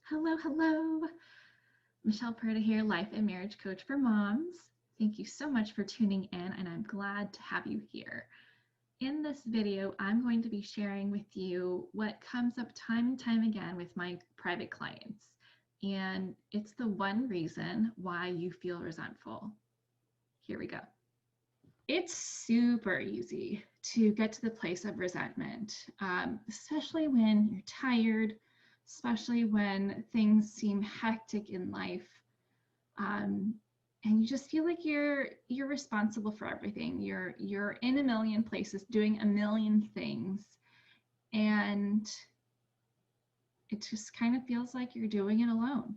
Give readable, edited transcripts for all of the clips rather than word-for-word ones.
Hello, hello. Michelle Perda here, life and marriage coach for moms. Thank you so much for tuning in, and I'm glad to have you here. In this video, I'm going to be sharing with you what comes up time and time again with my private clients. And it's the one reason why you feel resentful. Here we go. It's super easy to get to the place of resentment, especially when you're tired, especially when things seem hectic in life, and you just feel like you're responsible for everything. You're in a million places doing a million things, and it just kind of feels like you're doing it alone.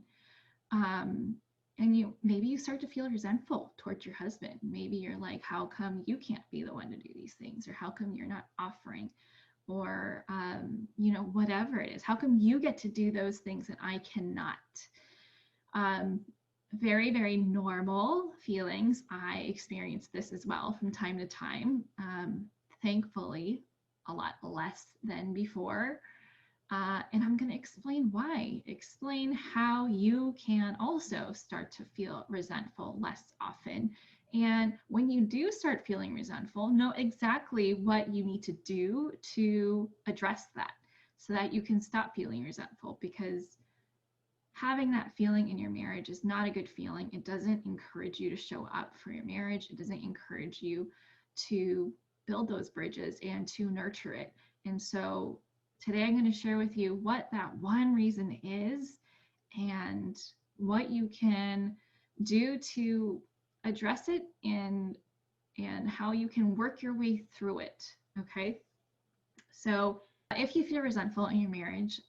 And maybe you start to feel resentful towards your husband. Maybe you're like, how come you can't be the one to do these things? Or how come you're not offering? Or, whatever it is. How come you get to do those things and I cannot? Very, very normal feelings. I experience this as well from time to time. Thankfully, a lot less than before. And I'm going to explain why, explain how you can also start to feel resentful less often. And when you do start feeling resentful, know exactly what you need to do to address that so that you can stop feeling resentful, because having that feeling in your marriage is not a good feeling. It doesn't encourage you to show up for your marriage. It doesn't encourage you to build those bridges and to nurture it. And so today I'm going to share with you what that one reason is and what you can do to address it, and how you can work your way through it. Okay? So if you feel resentful in your marriage,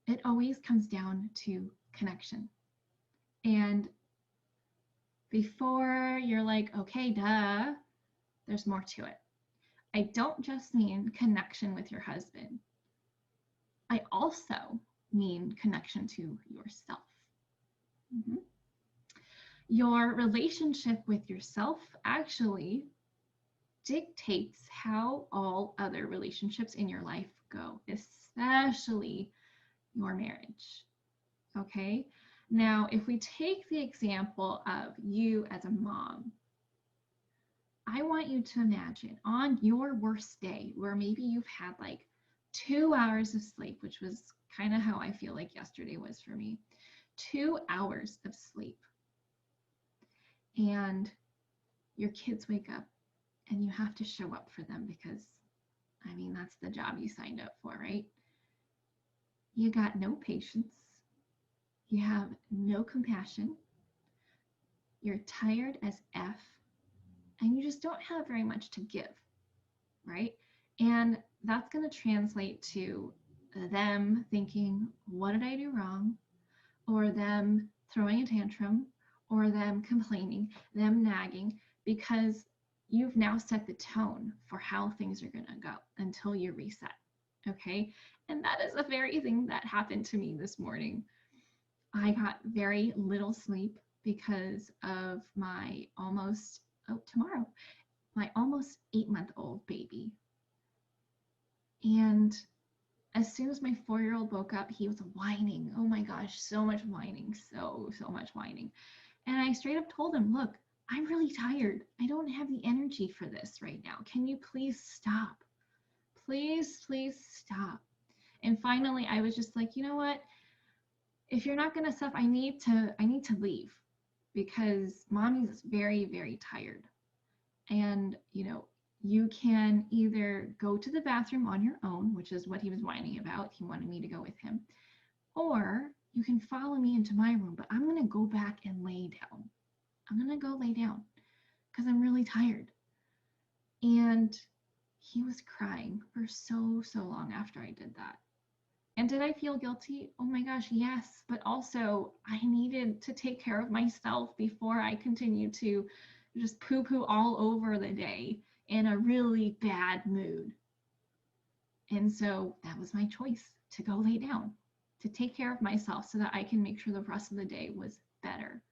it always comes down to connection. And before you're like, okay, duh, there's more to it. I don't just mean connection with your husband. I also mean connection to yourself. Mm-hmm. Your relationship with yourself actually dictates how all other relationships in your life go, especially your marriage. Okay? Now, if we take the example of you as a mom, I want you to imagine on your worst day, where maybe you've had like 2 hours of sleep, which was kind of how I feel like yesterday was for me. 2 hours of sleep. And your kids wake up and you have to show up for them because, I mean, that's the job you signed up for, right? You got no patience. You have no compassion. You're tired as F, and you just don't have very much to give, right? And that's going to translate to them thinking, what did I do wrong? Or them throwing a tantrum, or them complaining, them nagging, because you've now set the tone for how things are going to go until you reset. Okay? And that is a very thing that happened to me this morning. I got very little sleep because of my almost 8-month-old baby. And as soon as my 4-year-old woke up, he was whining. Oh my gosh, so much whining, so much whining. And I straight up told him, look, I'm really tired. I don't have the energy for this right now. Can you please stop? Please, please stop. And finally, I was just like, you know what? If you're not gonna stop, I need to leave, because mommy's very, very tired. And you can either go to the bathroom on your own, which is what he was whining about. He wanted me to go with him. Or you can follow me into my room, but I'm going to go back and lay down. I'm going to go lay down because I'm really tired. And he was crying for so long after I did that. And did I feel guilty? Oh my gosh, yes. But also, I needed to take care of myself before I continued to just poo-poo all over the day in a really bad mood. And so that was my choice, to go lay down, to take care of myself so that I can make sure the rest of the day was better.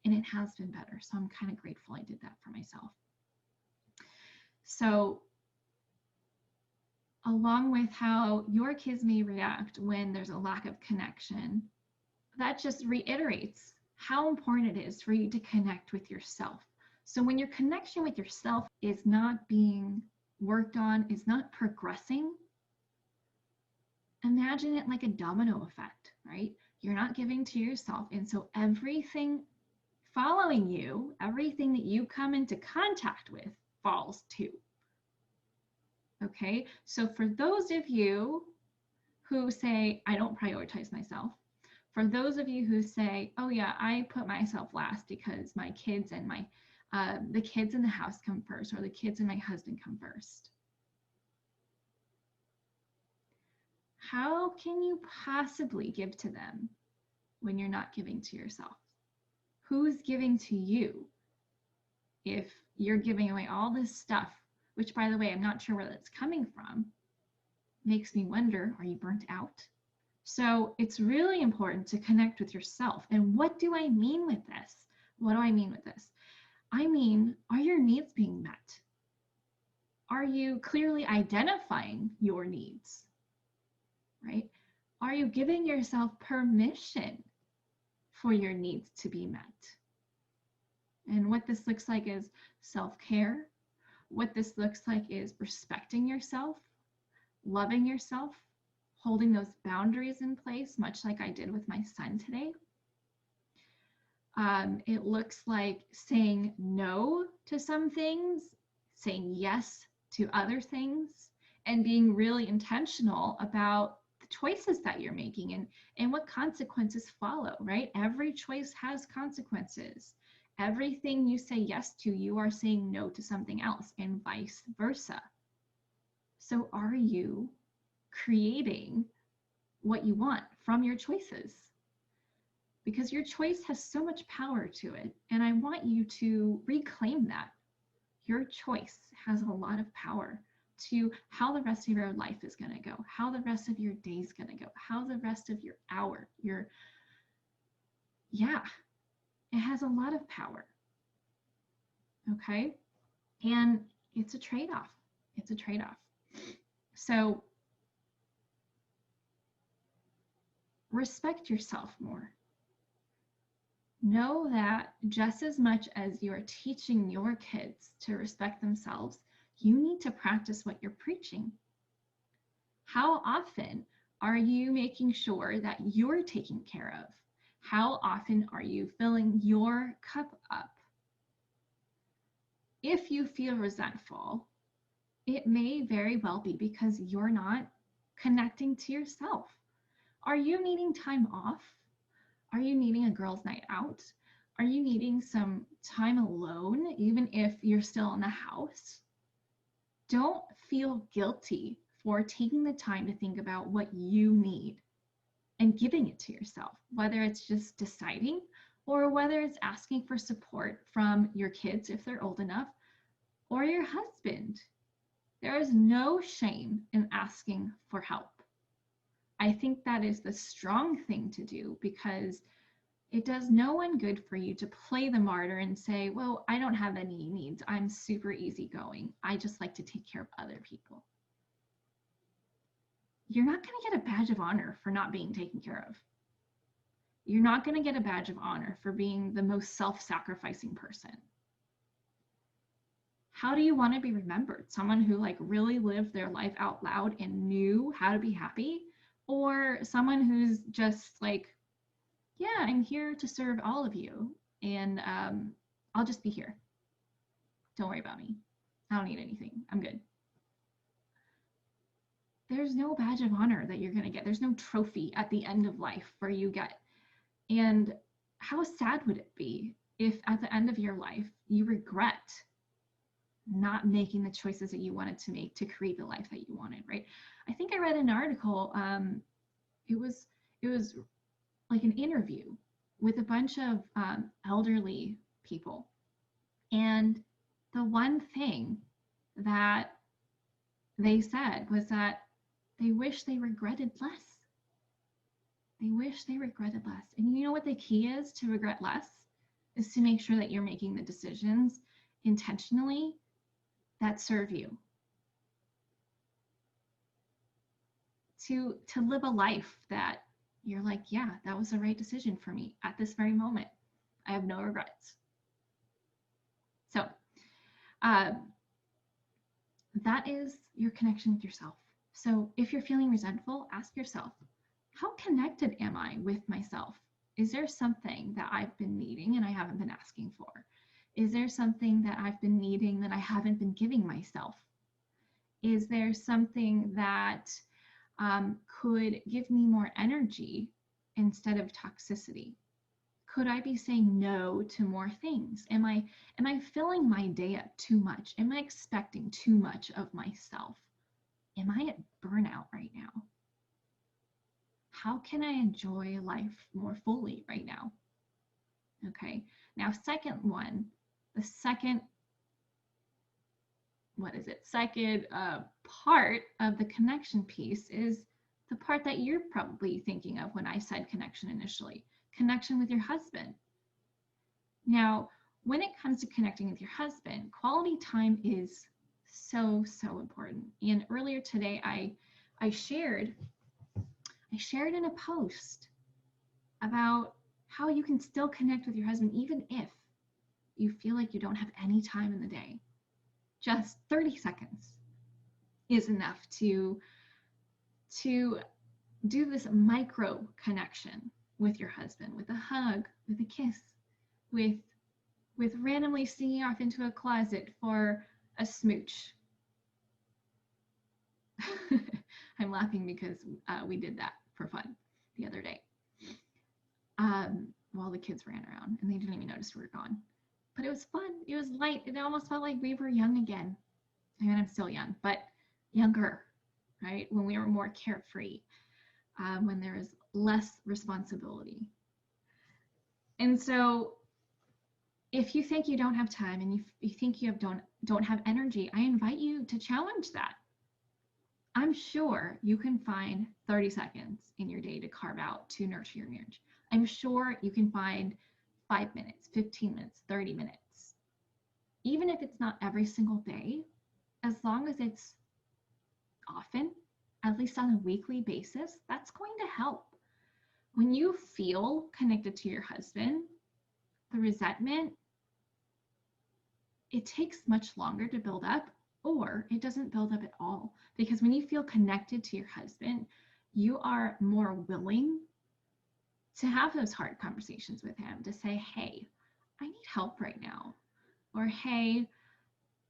And it has been better. So I'm kind of grateful I did that for myself. So along with how your kids may react when there's a lack of connection, that just reiterates how important it is for you to connect with yourself. So when your connection with yourself is not being worked on, is not progressing, imagine it like a domino effect, right? You're not giving to yourself. And so everything following you, everything that you come into contact with falls too. Okay, so for those of you who say, I don't prioritize myself, for those of you who say, oh yeah, I put myself last because my kids and the kids in the house come first, or the kids and my husband come first. How can you possibly give to them when you're not giving to yourself? Who's giving to you if you're giving away all this stuff, which by the way, I'm not sure where that's coming from? Makes me wonder, are you burnt out? So it's really important to connect with yourself. And what do I mean with this? What do I mean with this? I mean, are your needs being met? Are you clearly identifying your needs? Right? Are you giving yourself permission for your needs to be met? And what this looks like is self-care. What this looks like is respecting yourself, loving yourself, holding those boundaries in place, much like I did with my son today. It looks like saying no to some things, saying yes to other things, and being really intentional about the choices that you're making and what consequences follow, right? Every choice has consequences. Everything you say yes to, you are saying no to something else, and vice versa. So are you creating what you want from your choices? Because your choice has so much power to it. And I want you to reclaim that. Your choice has a lot of power to how the rest of your life is going to go, how the rest of your day is going to go, how the rest of your hour, it has a lot of power. Okay. And it's a trade-off. It's a trade-off. So respect yourself more. Know that just as much as you're teaching your kids to respect themselves, you need to practice what you're preaching. How often are you making sure that you're taken care of? How often are you filling your cup up? If you feel resentful, it may very well be because you're not connecting to yourself. Are you needing time off? Are you needing a girls' night out? Are you needing some time alone, even if you're still in the house? Don't feel guilty for taking the time to think about what you need and giving it to yourself, whether it's just deciding or whether it's asking for support from your kids if they're old enough or your husband. There is no shame in asking for help. I think that is the strong thing to do, because it does no one good for you to play the martyr and say, well, I don't have any needs. I'm super easygoing. I just like to take care of other people. You're not going to get a badge of honor for not being taken care of. You're not going to get a badge of honor for being the most self-sacrificing person. How do you want to be remembered? Someone who really lived their life out loud and knew how to be happy? Or someone who's just yeah, I'm here to serve all of you, and I'll just be here. Don't worry about me. I don't need anything. I'm good. There's no badge of honor that you're going to get. There's no trophy at the end of life where you get. And how sad would it be if at the end of your life you regret not making the choices that you wanted to make to create the life that you wanted, right? I think I read an article. It was like an interview with a bunch of elderly people. And the one thing that they said was that they wish they regretted less. They wish they regretted less. And you know what the key is to regret less? Is to make sure that you're making the decisions intentionally that serve you. To live a life that You're like, yeah, that was the right decision for me at this very moment. I have no regrets. So uh, that is your connection with yourself. So if you're feeling resentful, ask yourself, how connected am I with myself? Is there something that I've been needing and I haven't been asking for? Is there something that I've been needing that I haven't been giving myself? Is there something that could give me more energy instead of toxicity? Could I be saying no to more things? Am I filling my day up too much? Am I expecting too much of myself? Am I at burnout right now? How can I enjoy life more fully right now? Okay. Now, second one, the second, what is it? Second part of the connection piece is the part that you're probably thinking of when I said connection initially, connection with your husband. Now, when it comes to connecting with your husband, quality time is so, so important. And earlier today, I shared in a post about how you can still connect with your husband even if you feel like you don't have any time in the day. Just 30 seconds is enough to do this micro connection with your husband, with a hug, with a kiss, with randomly sneaking off into a closet for a smooch. I'm laughing because we did that for fun the other day while the kids ran around and they didn't even notice we were gone. But it was fun. It was light. It almost felt like we were young again. I mean, I'm still young, but younger, right? When we were more carefree, when there was less responsibility. And so if you think you don't have time and you think you don't have energy, I invite you to challenge that. I'm sure you can find 30 seconds in your day to carve out to nurture your marriage. I'm sure you can find 5 minutes, 15 minutes, 30 minutes. Even if it's not every single day, as long as it's often, at least on a weekly basis, that's going to help. When you feel connected to your husband, the resentment, it takes much longer to build up, or it doesn't build up at all. Because when you feel connected to your husband, you are more willing to have those hard conversations with him, to say, hey, I need help right now. Or, hey,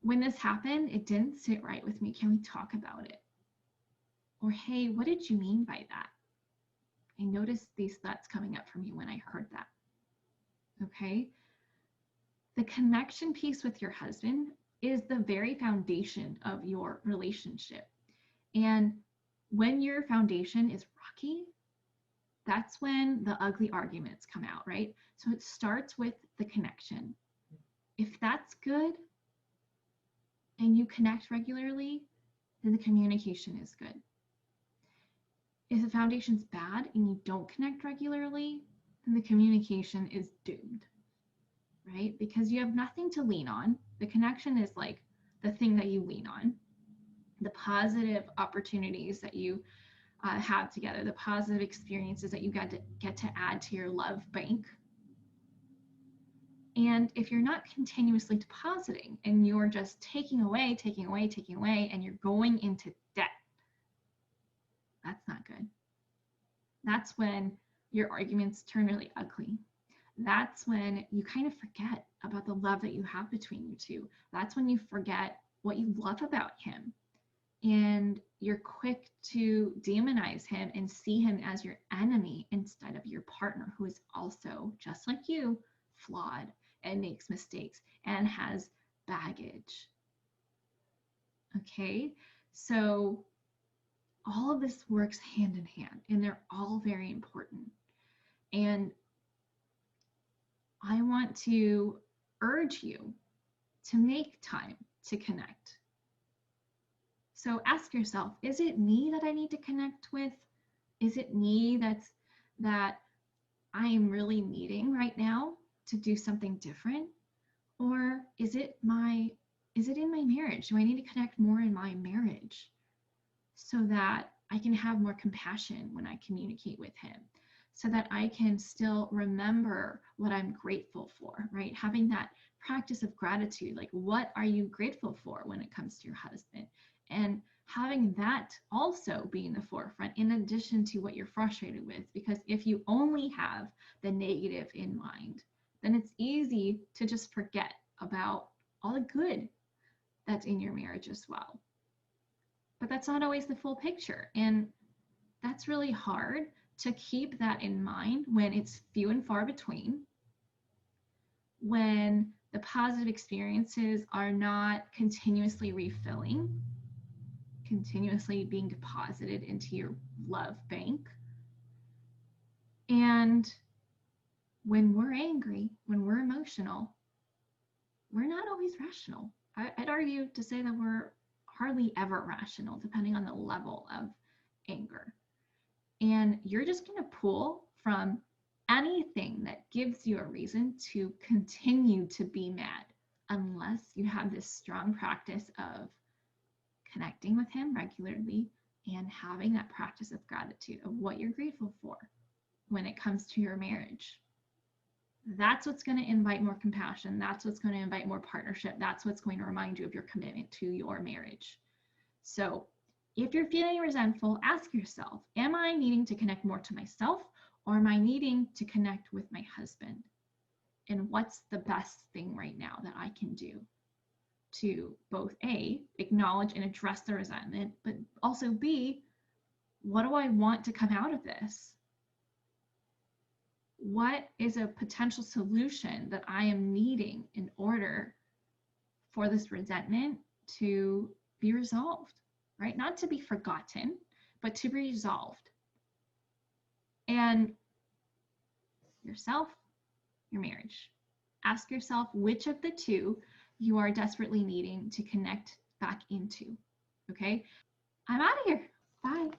when this happened, it didn't sit right with me. Can we talk about it? Or, hey, what did you mean by that? I noticed these thoughts coming up for me when I heard that. Okay? The connection piece with your husband is the very foundation of your relationship. And when your foundation is rocky, that's when the ugly arguments come out, right? So it starts with the connection. If that's good and you connect regularly, then the communication is good. If the foundation's bad and you don't connect regularly, then the communication is doomed, right? Because you have nothing to lean on. The connection is like the thing that you lean on, the positive opportunities that you have together, the positive experiences that you get to add to your love bank. And if you're not continuously depositing and you're just taking away, and you're going into debt, that's not good. That's when your arguments turn really ugly. That's when you kind of forget about the love that you have between you two. That's when you forget what you love about him. And you're quick to demonize him and see him as your enemy instead of your partner, who is also, just like you, flawed and makes mistakes and has baggage. Okay, so all of this works hand in hand, and they're all very important. And I want to urge you to make time to connect. So ask yourself, is it me that I need to connect with? Is it me that I am really needing right now to do something different? Or is it in my marriage? Do I need to connect more in my marriage so that I can have more compassion when I communicate with him? so that I can still remember what I'm grateful for, right? Having that practice of gratitude, like what are you grateful for when it comes to your husband? And having that also be in the forefront in addition to what you're frustrated with. Because if you only have the negative in mind, then it's easy to just forget about all the good that's in your marriage as well. But that's not always the full picture. And that's really hard to keep that in mind when it's few and far between, when the positive experiences are not continuously refilling, continuously being deposited into your love bank. And when we're angry, when we're emotional, we're not always rational. I'd argue to say that we're hardly ever rational, depending on the level of anger. And you're just going to pull from anything that gives you a reason to continue to be mad, unless you have this strong practice of connecting with him regularly and having that practice of gratitude of what you're grateful for when it comes to your marriage. That's what's going to invite more compassion. That's what's going to invite more partnership. That's what's going to remind you of your commitment to your marriage. So if you're feeling resentful, ask yourself, am I needing to connect more to myself, or am I needing to connect with my husband? And what's the best thing right now that I can do to both A, acknowledge and address the resentment, but also B, what do I want to come out of this? What is a potential solution that I am needing in order for this resentment to be resolved, right? Not to be forgotten, but to be resolved. And yourself, your marriage. Ask yourself which of the two you are desperately needing to connect back into. Okay? I'm out of here. Bye.